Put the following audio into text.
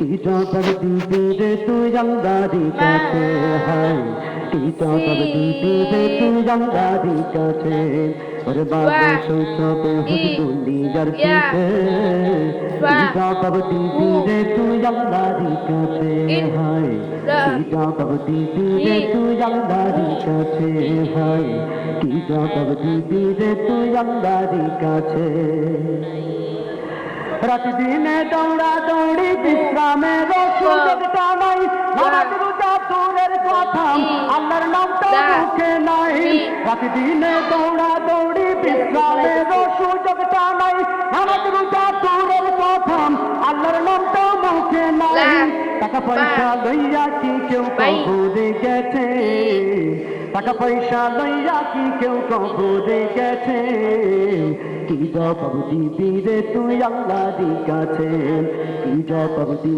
কি জবাব দিবি রে তুই আল্লাহর কাছে হায় কি জবাব দিবি রে তুই আল্লাহর কাছে ওরে বাবু শৈশবে হুজুর দুনিয়ার পিছে কি জবাব দিবি রে তুই আল্লাহর কাছে হায় কি জবাব দিবি রে তুই আল্লাহর কাছে হায় কি জবাব দিবি রে তুই আল্লাহর কাছে রাত দিনে দৌড়া দৌড়ি বিশ্রামের সুযোগটা নাই নামাজ রোজা দূরের কথা আল্লাহর নামটা মুখে নাই রাত দিনে দৌড়া দৌড়ি বিশ্রামের সুযোগটা নাই নামাজ রোজা দূরের কথা আল্লাহর নামটা মুখে নাই টাকা পয়সা লইয়া কি কেউ কবরে গেছে টাকা পয়সা লইয়া কি কেউ কবরে গেছে কি জবাব দিবি রে তুই আল্লাহর কাছে কি জবাব দিবি